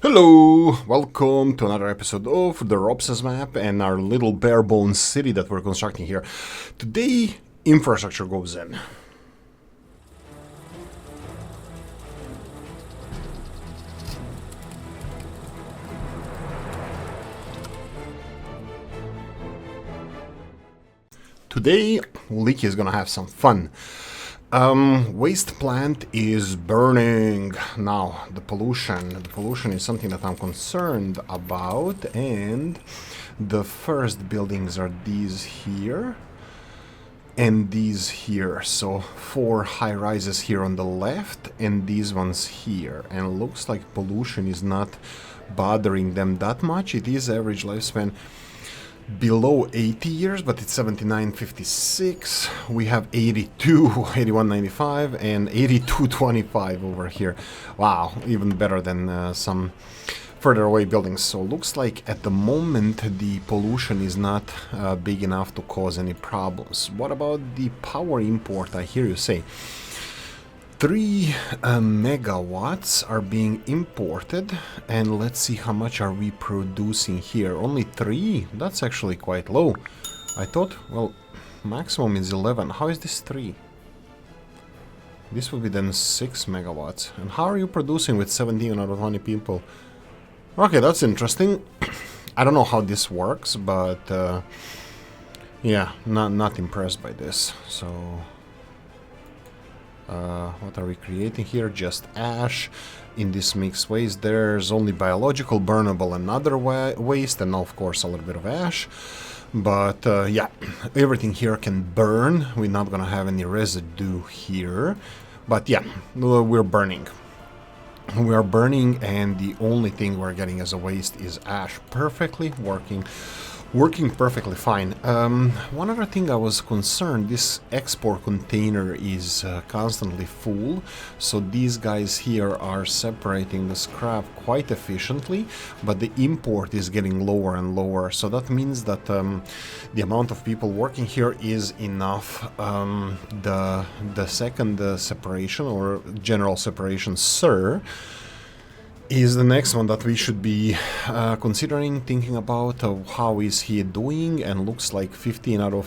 Hello! Welcome to another episode of the Ropses map and our little bare bones city that we're constructing here. Today, infrastructure goes in. Today, Oolykee is gonna have some fun. Waste plant is burning. Now, the pollution is something that I'm concerned about, and the first buildings are these here and these here. So 4 high rises here on the left and these ones here. And looks like pollution is not bothering them that much. It is average lifespan below 80 years, but it's 79.56. We have 82, 81.95 and 82.25 over here. Wow, even better than some further away buildings. So looks like at the moment the pollution is not big enough to cause any problems. What about the power import? I hear you say 3 megawatts are being imported, and let's see how much are we producing here. Only 3? That's actually quite low. I thought, well, maximum is 11. How is this 3? This would be then 6 megawatts. And how are you producing with 17 out of 20 people? Okay, that's interesting. I don't know how this works, but yeah, not impressed by this. So what are we creating here? Just ash. In this mixed waste, there's only biological, burnable, and other waste, and of course a little bit of ash. But yeah, everything here can burn. We're not gonna have any residue here. But yeah, we're burning. We are burning, and the only thing we're getting as a waste is ash. Perfectly working perfectly fine. One other thing I was concerned, this export container is constantly full, so these guys here are separating the scrap quite efficiently, but the import is getting lower and lower, so that means that the amount of people working here is enough. The second separation, or general separation, sir, is the next one that we should be considering, thinking about how is he doing, and looks like 15 out of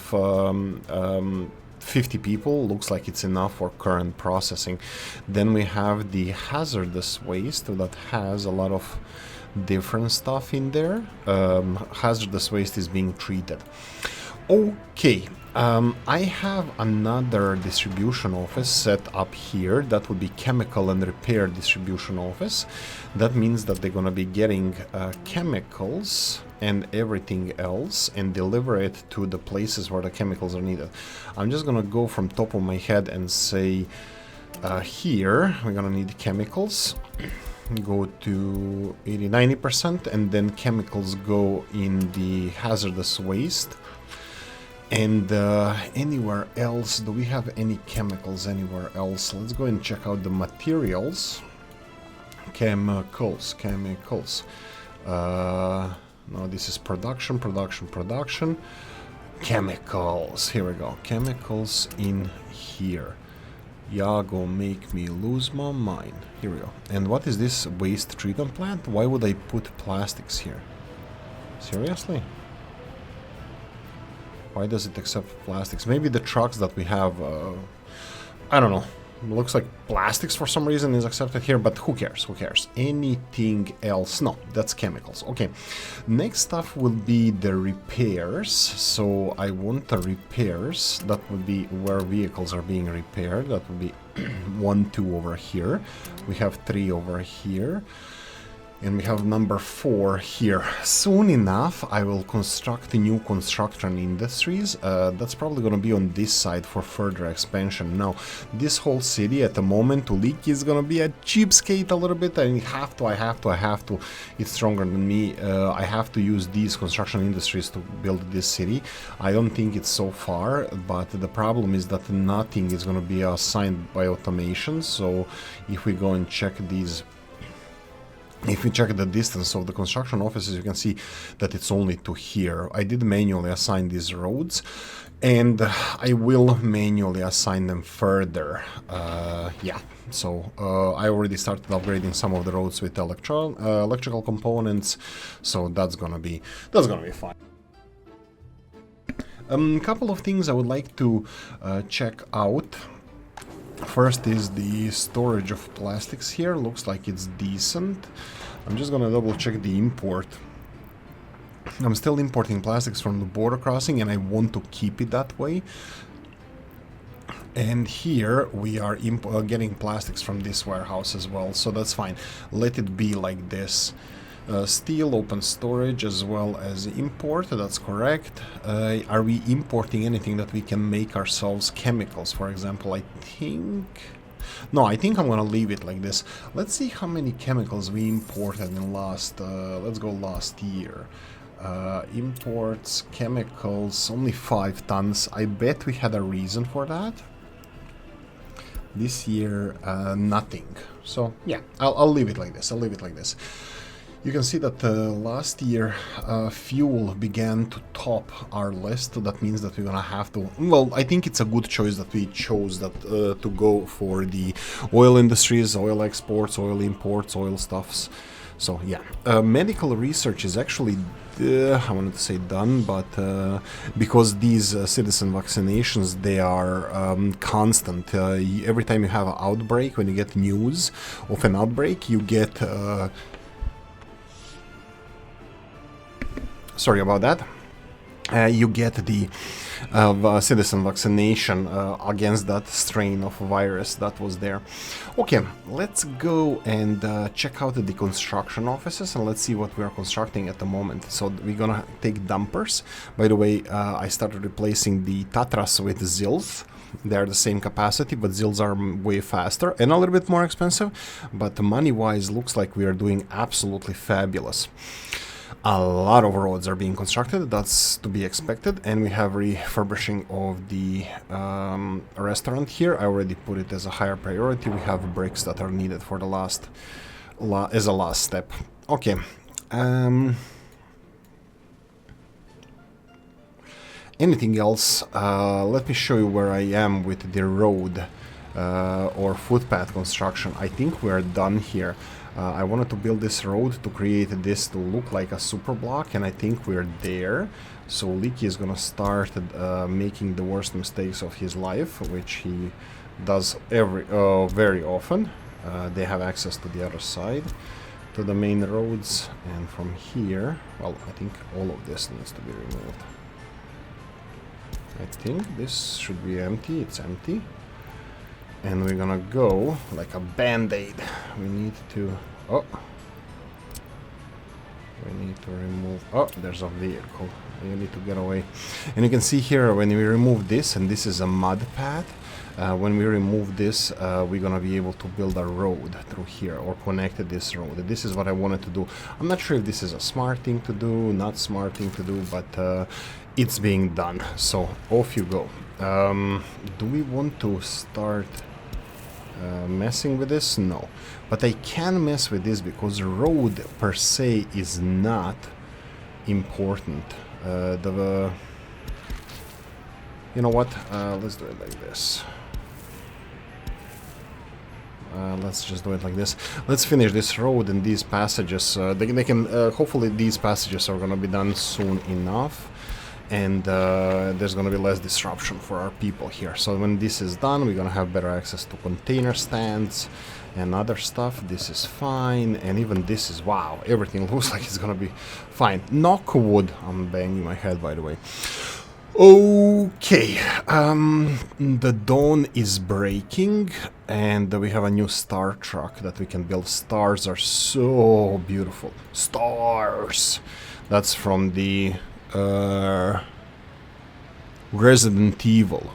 50 people looks like it's enough for current processing. Then we have the hazardous waste that has a lot of different stuff in there. Hazardous waste is being treated. Okay, I have another distribution office set up here. That would be chemical and repair distribution office. That means that they're gonna be getting chemicals and everything else and deliver it to the places where the chemicals are needed. I'm just gonna go from top of my head and say here we're gonna need chemicals. Go to 80-90%, and then chemicals go in the hazardous waste. And anywhere else, do we have any chemicals anywhere else? Let's go and check out the materials. Chemicals. No, this is production. Chemicals. Here we go. Chemicals in here. Yago, make me lose my mind. Here we go. And what is this waste treatment plant? Why would I put plastics here? Seriously? Why does it accept plastics? Maybe the trucks that we have, I don't know. Looks like plastics for some reason is accepted here, but who cares? Who cares? Anything else? No, that's chemicals. Okay. Next stuff will be the repairs. So I want the repairs. That would be where vehicles are being repaired. That would be 1, 2 over here. We have 3 over here. And we have number 4 here. Soon enough, I will construct a new construction industries. That's probably going to be on this side for further expansion. Now, this whole city at the moment, Oolykee, is going to be a cheapskate a little bit. I have to. It's stronger than me. I have to use these construction industries to build this city. I don't think it's so far, but the problem is that nothing is going to be assigned by automation. So if we go and check these If you check the distance of the construction offices, you can see that it's only to here. I did manually assign these roads, and I will manually assign them further. Yeah, so I already started upgrading some of the roads with electrical components, so that's gonna be fine. A couple of things I would like to check out. First is the storage of plastics here. Looks like it's decent. I'm just gonna double check the import. I'm still importing plastics from the border crossing, and I want to keep it that way. And here we are getting plastics from this warehouse as well, so that's fine. Let it be like this. Steel, open storage, as well as import, that's correct. Are we importing anything that we can make ourselves? Chemicals, for example, I think... No, I think I'm gonna leave it like this. Let's see how many chemicals we imported in last... let's go last year. Imports, chemicals, only 5 tons. I bet we had a reason for that. This year, nothing. So, yeah, I'll leave it like this. I'll leave it like this. You can see that last year fuel began to top our list. That means that we're gonna have to... Well, I think it's a good choice that we chose that to go for the oil industries, oil exports, oil imports, oil stuffs. So yeah, medical research is actually, I wanted to say done, but because these citizen vaccinations, they are constant. Every time you have an outbreak, when you get news of an outbreak, you get... sorry about that. You get the citizen vaccination against that strain of virus that was there. Okay, let's go and check out the construction offices, and let's see what we are constructing at the moment. So we're gonna take dumpers. By the way, I started replacing the Tatras with Zils. They're the same capacity, but Zils are way faster and a little bit more expensive. But money-wise, looks like we are doing absolutely fabulous. A lot of roads are being constructed, that's to be expected, and we have refurbishing of the restaurant here. I already put it as a higher priority. We have bricks that are needed for the as a last step. Okay. Anything else? Let me show you where I am with the road or footpath construction. I think we are done here. I wanted to build this road to create this to look like a super block, and I think we're there. So Oolykee is gonna start making the worst mistakes of his life, which he does very often. They have access to the other side, to the main roads, and from here, well, I think all of this needs to be removed. I think this should be empty. It's empty. And we're gonna go like a band-aid. We need to... Oh! We need to remove... Oh, there's a vehicle. You need to get away. And you can see here when we remove this, and this is a mud path. When we remove this, we're gonna be able to build a road through here, or connect this road. This is what I wanted to do. I'm not sure if this is a smart thing to do, not smart thing to do, but it's being done. So off you go. Do we want to start messing with this? No. But I can mess with this because road per se is not important. You know what? Let's do it like this. Let's just do it like this. Let's finish this road and these passages. They can hopefully these passages are gonna be done soon enough, and there's gonna be less disruption for our people here. So when this is done, we're gonna have better access to container stands and other stuff. This is fine, and even this is, wow, everything looks like it's gonna be fine. Knock wood. I'm banging my head, by the way. Okay, the dawn is breaking, and we have a new star truck that we can build. Stars are so beautiful. Stars! That's from the Resident Evil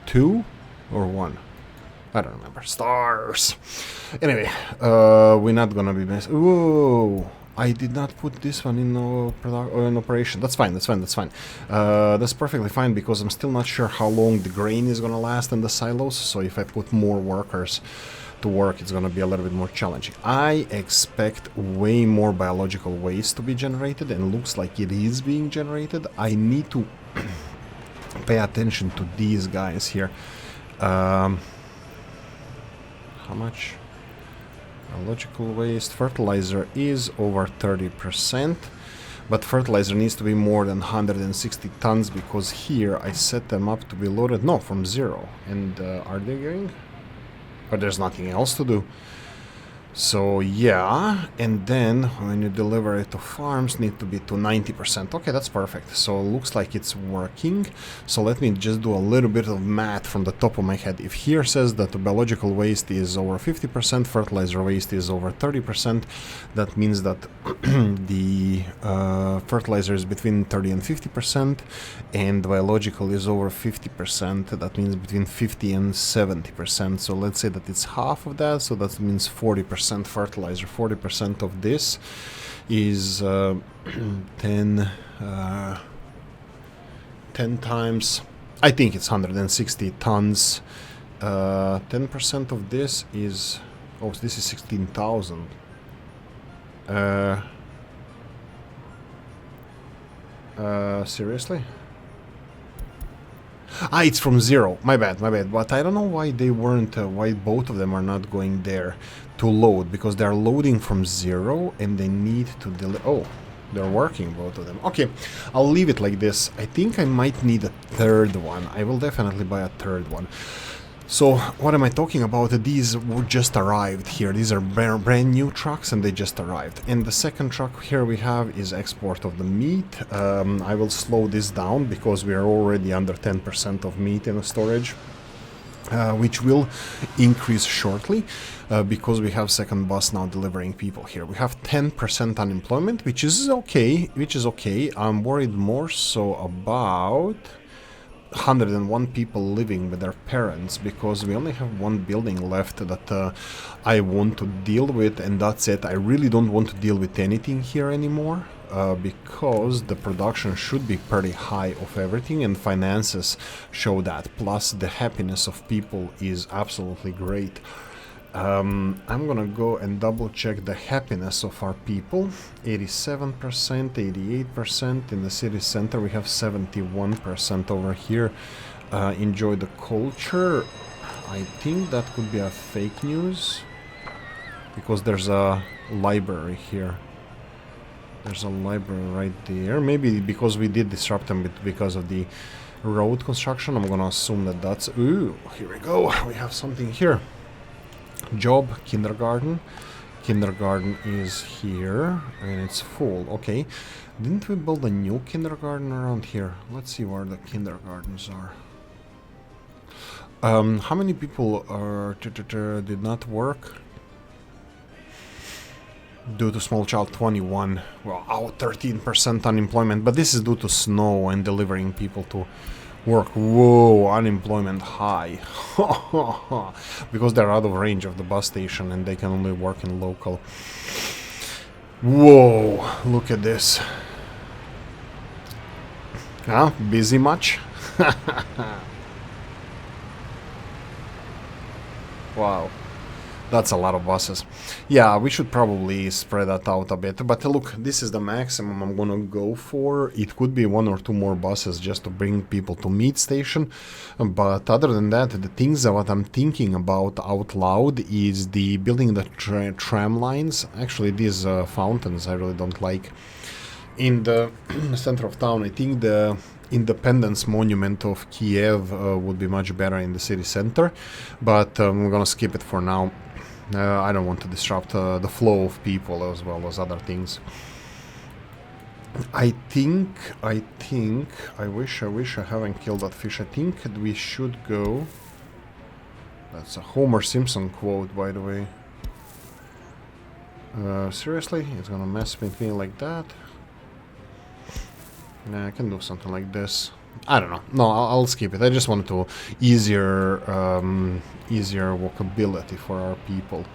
2 or 1? I don't remember. Stars! Anyway, we're not gonna be messing... Whoa! I did not put this one in operation. That's fine, that's fine, that's fine. That's perfectly fine, because I'm still not sure how long the grain is gonna last in the silos, so if I put more workers to work, it's gonna be a little bit more challenging. I expect way more biological waste to be generated, and looks like it is being generated. I need to pay attention to these guys here. How much? Biological waste. Fertilizer is over 30%. But fertilizer needs to be more than 160 tons, because here I set them up to be loaded. No, from 0. And are they going? But there's nothing else to do. So yeah, and then when you deliver it to farms, need to be to 90%. Okay, that's perfect. So looks like it's working. So let me just do a little bit of math from the top of my head. If here says that the biological waste is over 50%, fertilizer waste is over 30%, that means that the fertilizer is between 30 and 50%, and biological is over 50%. That means between 50 and 70%. So let's say that it's half of that, so that means 40% fertilizer. 40% of this is 10 times, I think it's 160 tons. 10% of this is, oh, this is 16,000. Seriously? Ah, it's from 0. My bad. But I don't know why they weren't, why both of them are not going there to load, because they're loading from 0 and they need to oh, they're working, both of them. Okay, I'll leave it like this. I think I might need a third one. I will definitely buy a third one. So, what am I talking about? These were just arrived here. These are brand new trucks, and they just arrived. And the second truck here we have is export of the meat. I will slow this down because we are already under 10% of meat in the storage, which will increase shortly because we have second bus now delivering people here. We have 10% unemployment, which is okay. I'm worried more so about 101 people living with their parents, because we only have one building left that I want to deal with, and that's it. I really don't want to deal with anything here anymore, because the production should be pretty high of everything, and finances show that. Plus the happiness of people is absolutely great. I'm gonna go and double check the happiness of our people. 87%, 88%. In the city center we have 71% over here. Enjoy the culture. I think that could be a fake news, because there's a library here. There's a library right there. Maybe because we did disrupt them because of the road construction. I'm gonna assume that that's... Ooh, here we go. We have something here. Job, kindergarten. Kindergarten is here, and it's full. Okay. Didn't we build a new kindergarten around here? Let's see where the kindergartens are. How many people did not work due to small child? 21. Well, 13% unemployment, but this is due to snow and delivering people to work. Whoa, unemployment high. Because they're out of range of the bus station and they can only work in local. Whoa, look at this. Huh? Busy much? Wow. That's a lot of buses. Yeah, we should probably spread that out a bit. But look, this is the maximum I'm gonna go for. It could be 1 or 2 more buses just to bring people to meat station. But other than that, the things that what I'm thinking about out loud is the building the tram lines. Actually, these fountains I really don't like. In the center of town, I think the Independence Monument of Kiev would be much better in the city center. But we're gonna skip it for now. I don't want to disrupt the flow of people as well as other things. I wish I haven't killed that fish. I think we should go... That's a Homer Simpson quote, by the way. Seriously? It's gonna mess with me like that? Nah, I can do something like this. I don't know. No, I'll skip it. I just wanted to easier walkability for our people.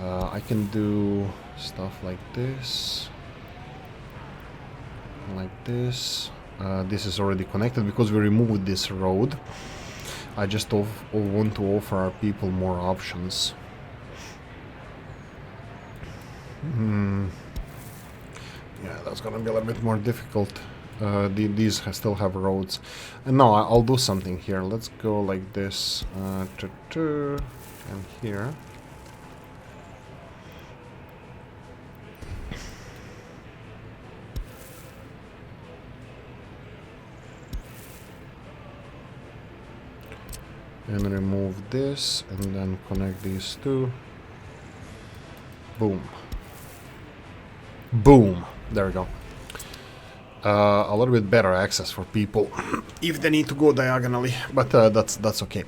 I can do stuff like this. Like this. This is already connected because we removed this road. I just want to offer our people more options. Yeah, that's gonna be a little bit more difficult. These still have roads. And no, I'll do something here. Let's go like this. And here. And remove this, and then connect these two. Boom. Boom. There we go. A little bit better access for people if they need to go diagonally, but that's okay.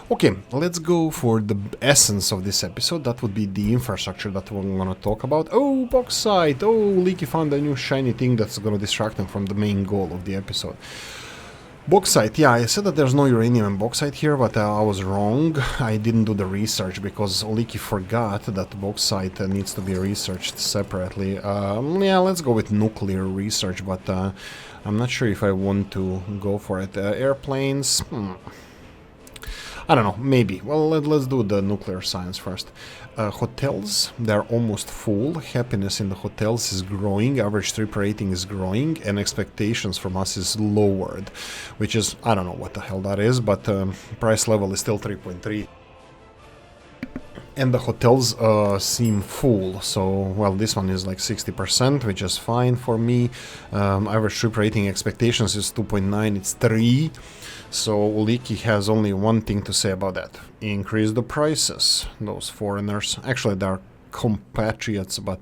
Okay, let's go for the essence of this episode. That would be the infrastructure that we're gonna talk about. Oh, bauxite! Oh, Oolykee found a new shiny thing that's gonna distract them from the main goal of the episode. Bauxite, yeah, I said that there's no uranium and bauxite here, but I was wrong. I didn't do the research because Oolykee forgot that bauxite needs to be researched separately. Yeah, let's go with nuclear research, but I'm not sure if I want to go for it. Airplanes, I don't know, maybe. Well, let's do the nuclear science first. Hotels, they're almost full. Happiness in the hotels is growing. Average trip rating is growing. And expectations from us is lowered. Which is, I don't know what the hell that is, but price level is still 3.3. And the hotels seem full, so, well, this one is like 60%, which is fine for me. Average trip rating expectations is 2.9, it's 3. So Oolykee has only one thing to say about that. Increase the prices, those foreigners. Actually, they're compatriots, but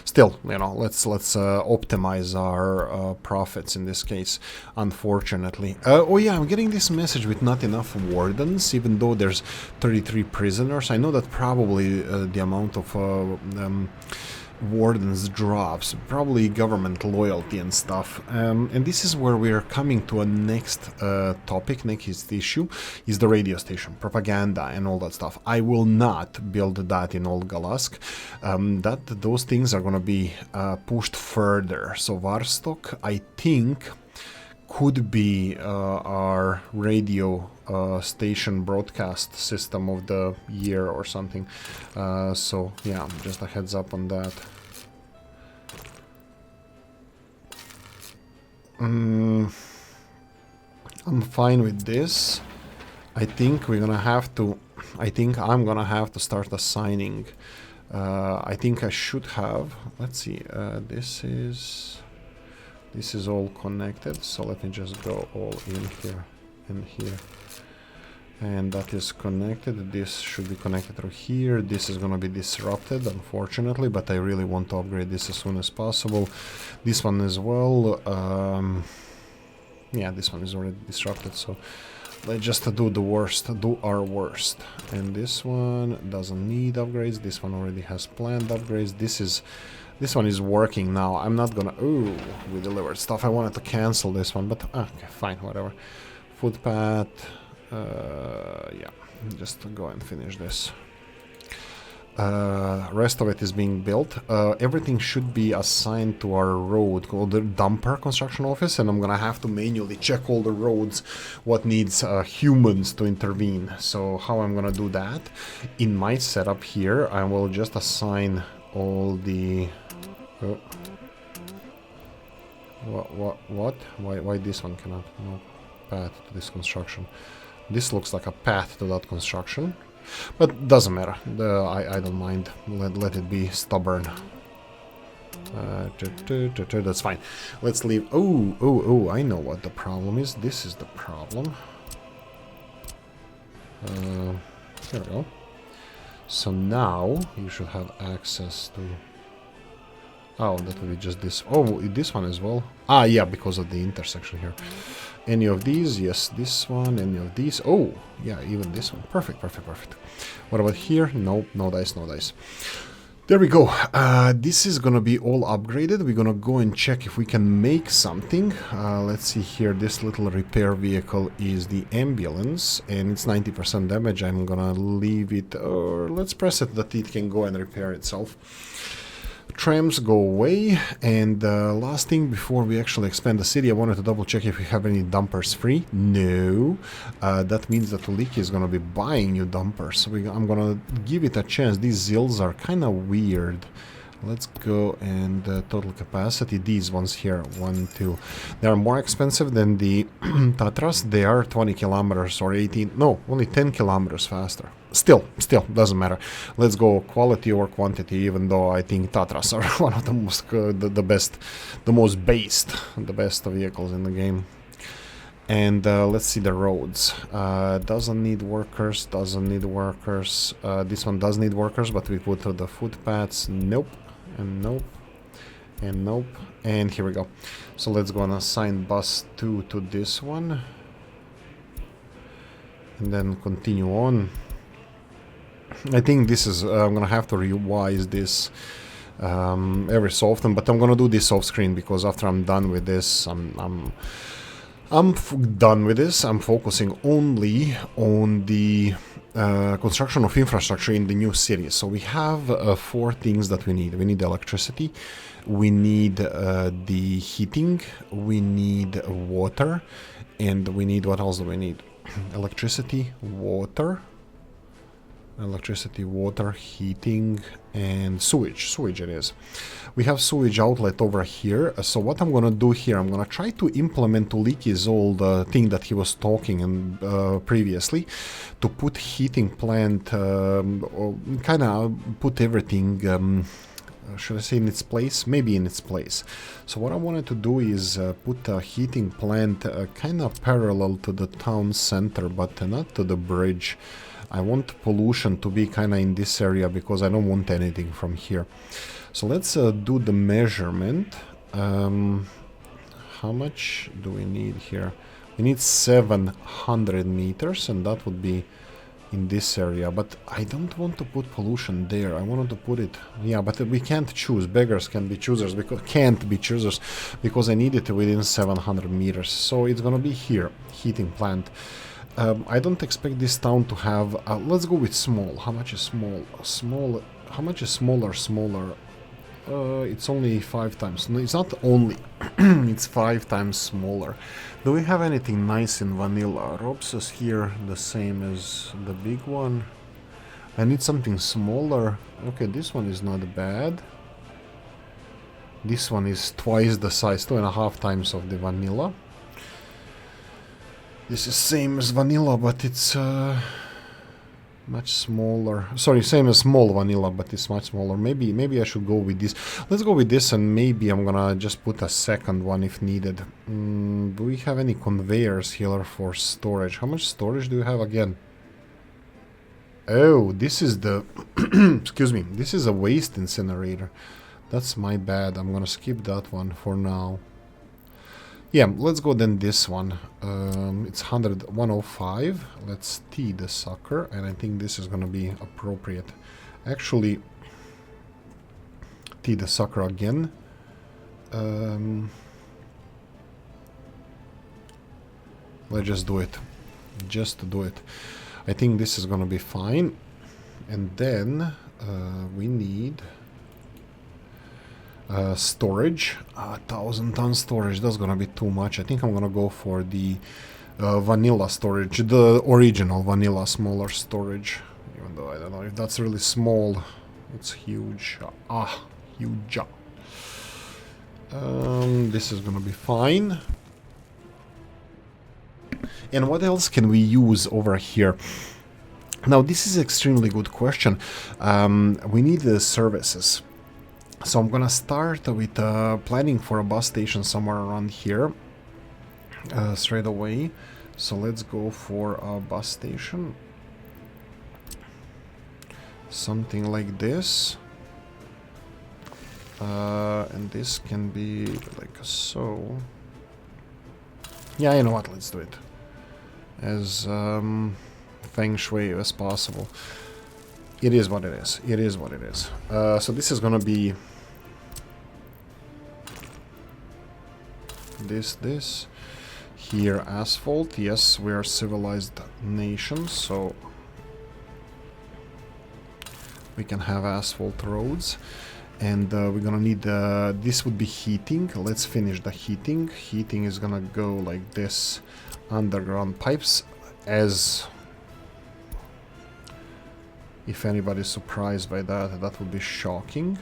still, you know, let's optimize our profits in this case, unfortunately. Oh yeah, I'm getting this message with not enough wardens, even though there's 33 prisoners. I know that probably the amount of wardens drops, probably government loyalty and stuff, and this is where we're coming to a next topic. Next issue is the radio station, propaganda and all that stuff. I will not build that in Old Galask. Those things are going to be pushed further. So Varstock, I think, could be our radio station broadcast system of the year or something. So yeah, just a heads up on that. I'm fine with this. I think we're gonna have to. I think I'm gonna have to start assigning. I think I should have. Let's see. This is all connected. So let me just go all in here and here. And that is connected. This should be connected through here. This is gonna be disrupted, unfortunately, but I really want to upgrade this as soon as possible. This one as well. Yeah, this one is already disrupted, so let's just do the worst, do our worst. And this one doesn't need upgrades. This one already has planned upgrades. This one is working now. I'm not gonna... Ooh, we delivered stuff. I wanted to cancel this one, but okay, fine, whatever. Footpath. Yeah, just go and finish this. Rest of it is being built. Everything should be assigned to our road called the dumper construction office, and I'm gonna have to manually check all the roads what needs humans to intervene. So how I'm gonna do that? In my setup here, I will just assign all the... What? Why this one cannot? No path to this construction. This looks like a path to that construction, but doesn't matter. I don't mind. Let it be stubborn. That's fine. Let's leave. Oh! I know what the problem is. This is the problem. Here we go. So now you should have access to. Oh, that will be just this. Oh, this one as well. Ah, yeah, because of the intersection here. Any of these? Yes, this one. Any of these? Oh, yeah, even this one. Perfect. What about here? Nope, no dice. There we go. This is gonna be all upgraded. We're gonna go and check if we can make something. Let's see here. This little repair vehicle is the ambulance, and it's 90% damage. I'm gonna leave it, or let's press it that it can go and repair itself. Trams go away, and last thing before we actually expand the city, I wanted to double check if we have any dumpers free. No. That means that Oolykee is going to be buying new dumpers. I'm going to give it a chance. These zills are kind of weird. Let's go and total capacity. These ones here, 1, 2. They are more expensive than the Tatras. They are 20 kilometers or 18. No, only 10 kilometers faster. Still, doesn't matter. Let's go quality over quantity, even though I think Tatras are one of the most, the best, the most based, the best vehicles in the game. And let's see the roads. Doesn't need workers, doesn't need workers. This one does need workers, but we put the footpaths. Nope, and nope, and nope. And here we go. So let's go and assign bus 2 to this one. And then continue on. I think this is, I'm gonna have to revise this every so often, but I'm gonna do this off screen because after I'm done with this, I'm done with this. I'm focusing only on the construction of infrastructure in the new city. So we have 4 things that we need. We need electricity, we need the heating, we need water, and we need, what else do we need? Electricity, water, heating, and sewage it is. We have sewage outlet over here. So what I'm gonna do here, I'm gonna try to implement Oolykee's old thing that he was talking and previously, to put heating plant, kind of put everything, should I say in its place? Maybe in its place. So what I wanted to do is put a heating plant kind of parallel to the town center, but not to the bridge. I want pollution to be kind of in this area because I don't want anything from here. So let's do the measurement. How much do we need here? We need 700 meters, and that would be in this area. But I don't want to put pollution there. I wanted to put it, yeah, but we can't choose. Beggars can be choosers, because can't be choosers, because I need it within 700 meters. So it's gonna be here, heating plant. I don't expect this town to have, let's go with small. How much is small? How much is smaller? It's only 5 times. No, it's not only, it's 5 times smaller. Do we have anything nice in vanilla? Robs is here the same as the big one. I need something smaller. Okay, this one is not bad. This one is twice the size, 2.5 times of the vanilla. This is same as vanilla, but it's much smaller. Sorry, same as small vanilla, but it's much smaller. Maybe I should go with this. Let's go with this, and maybe I'm gonna just put a second one if needed. Do we have any conveyors here for storage? How much storage do we have again? Oh, this is the excuse me. This is a waste incinerator. That's my bad. I'm gonna skip that one for now. Yeah, let's go then this one. It's 105. Let's tee the sucker, and I think this is gonna be appropriate. Actually, tee the sucker again. Let's just do it. Just to do it. I think this is gonna be fine. And then we need storage. 1,000-ton storage, that's gonna be too much. I think I'm gonna go for the vanilla storage, the original vanilla smaller storage, even though I don't know if that's really small. It's huge. Huge. This is gonna be fine. And what else can we use over here? Now, this is an extremely good question. We need the services. So I'm gonna start with planning for a bus station somewhere around here straight away. So let's go for a bus station. Something like this. And this can be like so. Yeah, you know what, let's do it as feng shui as possible. It is what it is. It is what it is. So this is gonna be this here, asphalt. Yes, we are a civilized nation, so we can have asphalt roads. And we're gonna need this would be heating. Let's finish the heating. Heating is gonna go like this, underground pipes. As if anybody's surprised by that, that would be shocking.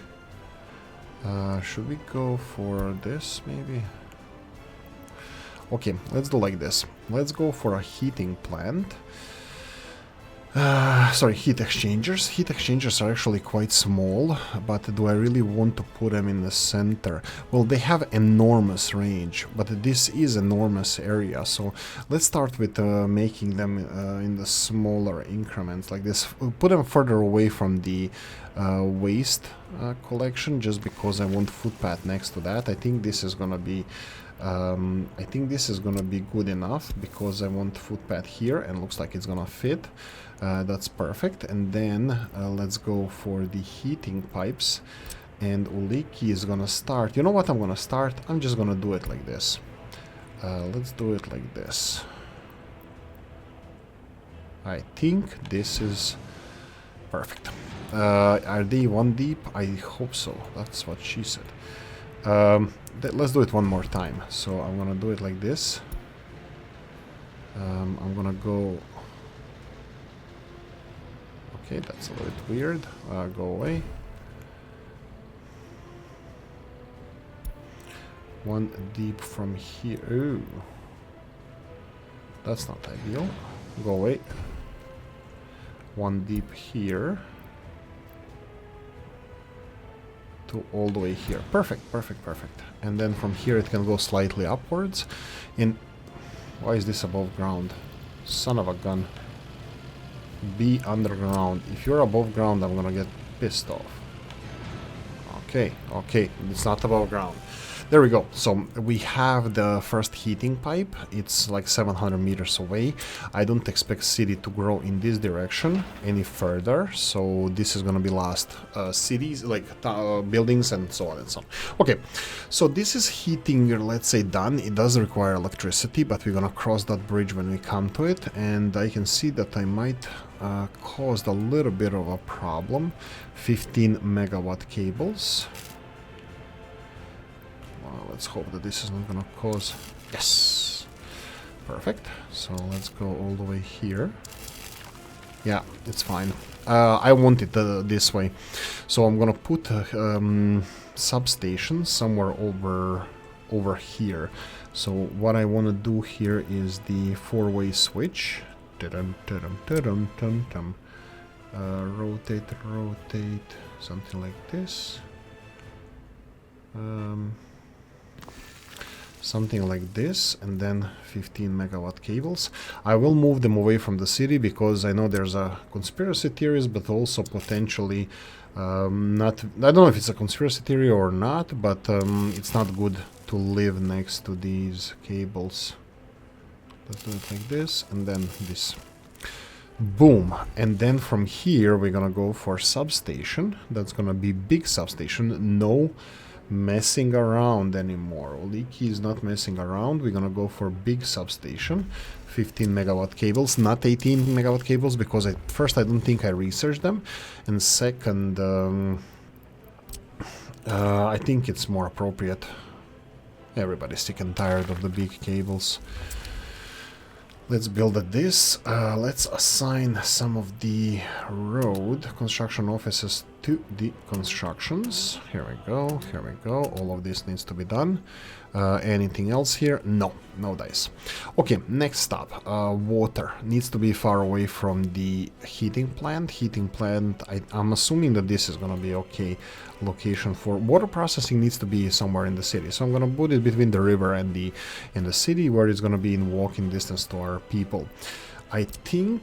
Should we go for this, maybe? Okay, let's do like this. Let's go for a heating plant. Sorry, heat exchangers. Heat exchangers are actually quite small, but do I really want to put them in the center? Well, they have enormous range, but this is enormous area, so let's start with making them in the smaller increments like this. Put them further away from the waste collection, just because I want footpath next to that. I think this is gonna be good enough, because I want footpath here, and looks like it's gonna fit. That's perfect. And then let's go for the heating pipes, and Oolykee is gonna start. You know what I'm gonna start? I'm just gonna do it like this. Let's do it like this. I think this is perfect. Are they one deep? I hope so. That's what she said. Let's do it one more time. So I'm gonna do it like this. I'm gonna go... Okay, that's a little bit weird. Go away. One deep from here. Ooh. That's not ideal. Go away. One deep here. To all the way here. Perfect, perfect, perfect. And then from here it can go slightly upwards. And why is this above ground? Son of a gun. Be underground. If you're above ground, I'm gonna get pissed off. Okay, okay, it's not above ground. There we go. So we have the first heating pipe. It's like 700 meters away. I don't expect city to grow in this direction any further. So this is going to be last cities, like buildings and so on and so on. Okay, so this is heating, let's say, done. It does require electricity, but we're going to cross that bridge when we come to it. And I can see that I might caused a little bit of a problem. 15 megawatt cables. Let's hope that this is not gonna cause... Yes! Perfect. So let's go all the way here. Yeah, it's fine. I want it this way. So I'm gonna put a substation somewhere over here. So what I want to do here is the four-way switch. Rotate, rotate, something like this. Something like this, and then 15 megawatt cables. I will move them away from the city because I know there's a conspiracy theories, but also potentially not... I don't know if it's a conspiracy theory or not, but it's not good to live next to these cables. Let's do it like this, and then this. Boom. And then from here we're gonna go for substation. That's gonna be big substation. No messing around anymore. Oolykee is not messing around. We're gonna go for big substation. 15 megawatt cables, not 18 megawatt cables, because at first I don't think I researched them, and second I think it's more appropriate. Everybody's sick and tired of the big cables. Let's build this. Let's assign some of the road construction offices to the constructions. Here we go, here we go. All of this needs to be done. Anything else here? No, no dice. Okay, next stop. Water needs to be far away from the heating plant. I'm assuming that this is gonna be okay location for water processing. Needs to be somewhere in the city, so I'm gonna put it between the river and the city, where it's gonna be in walking distance to our people. I think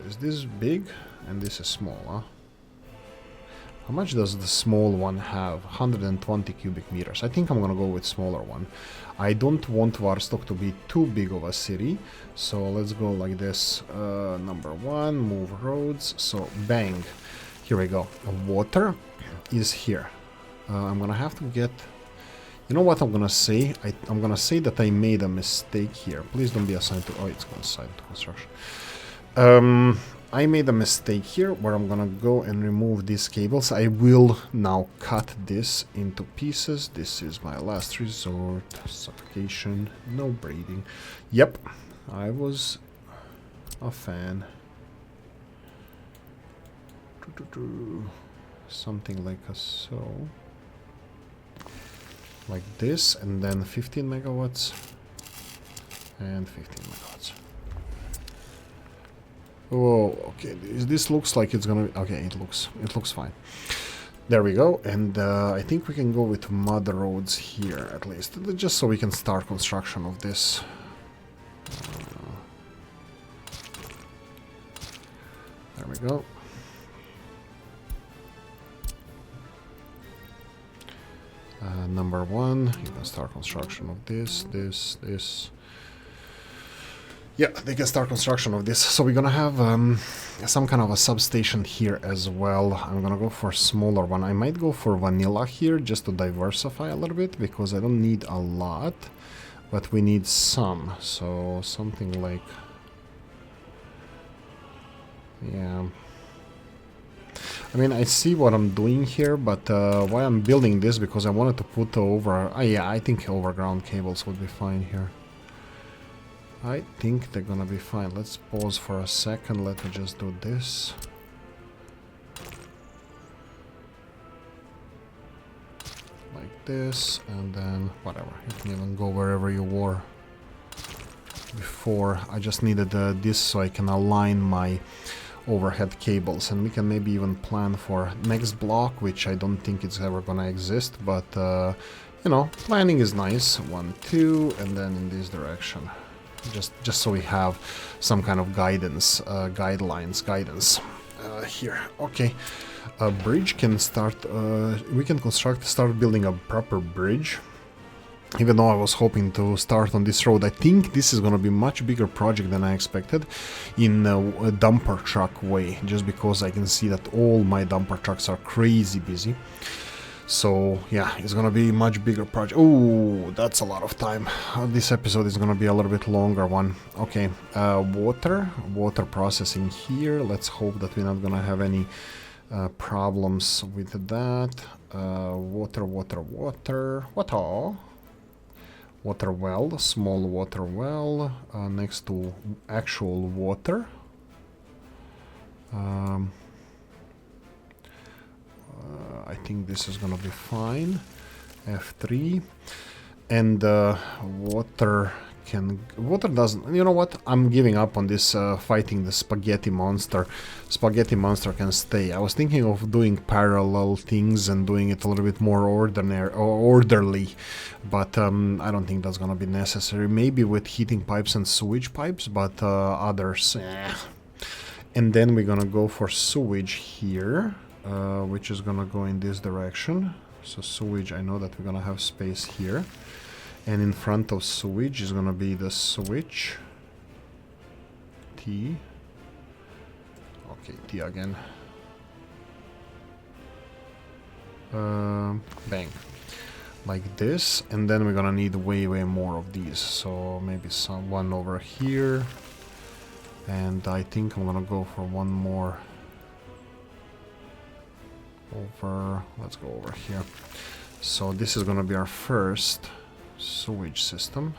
is this big and this is small, huh? How much does the small one have? 120 cubic meters. I think I'm gonna go with smaller one. I don't want Varstock to be too big of a city, so let's go like this. Number one, move roads. So bang, here we go. Water is here. I'm gonna have to get... You know what I'm gonna say? I'm gonna say that I made a mistake here. Please don't be assigned to... Oh, it's assigned to construction. I made a mistake here, where I'm gonna go and remove these cables. I will now cut this into pieces. This is my last resort. Suffocation, no breathing. Yep, I was a fan. Something like so. like this, and then 15 megawatts and 15 megawatts. Oh, okay, this looks like it's gonna be, okay, it looks fine. There we go, and I think we can go with mud roads here at least, just so we can start construction of this. There we go. Number 1, you can start construction of this. Yeah, they can start construction of this. So we're gonna have some kind of a substation here as well. I'm gonna go for a smaller one. I might go for vanilla here just to diversify a little bit, because I don't need a lot, but we need some. So something like, yeah. I mean, I see what I'm doing here, but why I'm building this, because I wanted to put over... yeah, I think overground cables would be fine here. I think they're gonna be fine. Let's pause for a second. Let me just do this. Like this, and then whatever. You can even go wherever you were before. I just needed this so I can align my overhead cables, and we can maybe even plan for next block, which I don't think it's ever gonna exist, but you know, planning is nice. 1, 2, and then in this direction. Just so we have some kind of guidance, guidance here. Okay, a bridge can start. We can start building a proper bridge. Even though I was hoping to start on this road, I think this is going to be a much bigger project than I expected in a dumper truck way, just because I can see that all my dumper trucks are crazy busy. So yeah, it's gonna be a much bigger project. Oh, that's a lot of time. This episode is gonna be a little bit longer one. Okay, water processing here. Let's hope that we're not gonna have any problems with that. Water well, small water well next to actual water. I think this is gonna be fine. F3, and water doesn't. You know what? I'm giving up on this fighting the spaghetti monster. Spaghetti monster can stay. I was thinking of doing parallel things and doing it a little bit more orderly, but I don't think that's gonna be necessary. Maybe with heating pipes and sewage pipes, but others. And then we're gonna go for sewage here. Which is gonna go in this direction. So sewage, I know that we're gonna have space here, and in front of sewage is gonna be the switch T. Okay, T again. Bang, like this, and then we're gonna need way more of these. So maybe one over here, and I think I'm gonna go for one more. Let's go over here. So this is gonna be our first sewage system.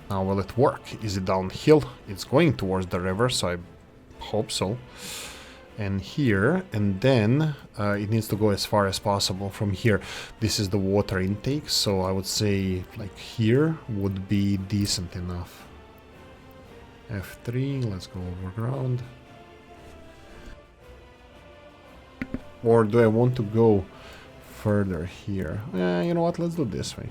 Now, will it work? Is it downhill? It's going towards the river, so I hope so. And here, and then it needs to go as far as possible from here. This is the water intake, so I would say like here would be decent enough. F3, let's go overground. Or do I want to go further here? You know what, let's do it this way.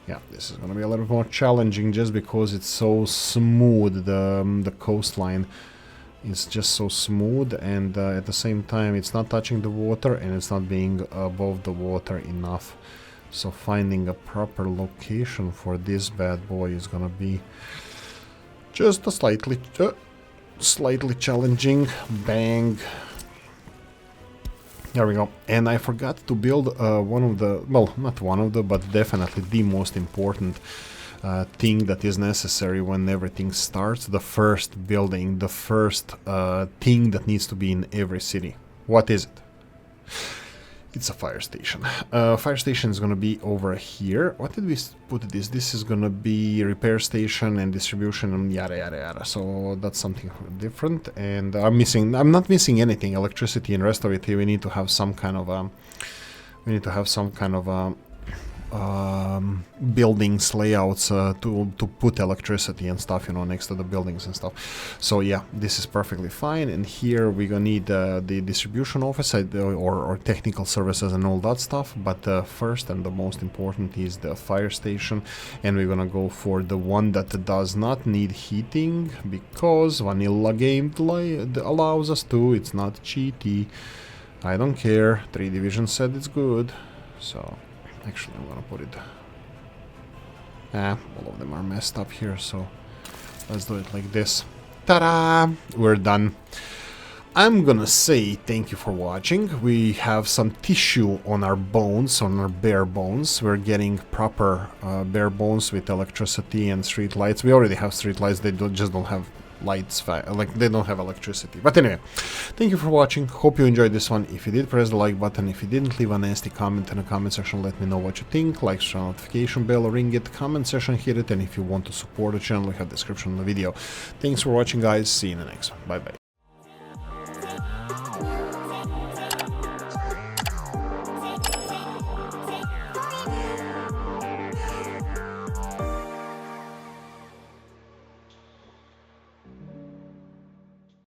Yeah, this is going to be a little more challenging just because it's so smooth. The coastline is just so smooth, and at the same time it's not touching the water and it's not being above the water enough. So finding a proper location for this bad boy is going to be just a slightly challenging. Bang. There we go. And I forgot to build one of the, well, not one of the, but definitely the most important thing that is necessary when everything starts. The first building, the first thing that needs to be in every city. What is it? It's a fire station. Fire station is gonna be over here. What did we put this? This is gonna be repair station and distribution and yada yada yada. So that's something different. And I'm not missing anything. Electricity and rest of it. We need to have some kind of buildings layouts to put electricity and stuff, you know, next to the buildings and stuff. So yeah, this is perfectly fine. And here we're gonna need the distribution office or technical services and all that stuff. But first and the most important is the fire station, and we're gonna go for the one that does not need heating because vanilla game allows us to. It's not cheaty. I don't care. 3 Division said it's good, so. Actually, I'm gonna put it... all of them are messed up here, so let's do it like this. Ta-da! We're done. I'm gonna say thank you for watching. We have some tissue on our bones, on our bare bones. We're getting proper bare bones with electricity and street lights. We already have street lights, they just don't have lights, like they don't have electricity. But anyway, thank you for watching. Hope you enjoyed this one. If you did, press the like button. If you didn't, leave a nasty comment in the comment section. Let me know what you think. Like, share, notification bell, ring it, comment section, hit it. And if you want to support the channel, we have description in the video. Thanks for watching, guys. See you in the next one. Bye bye.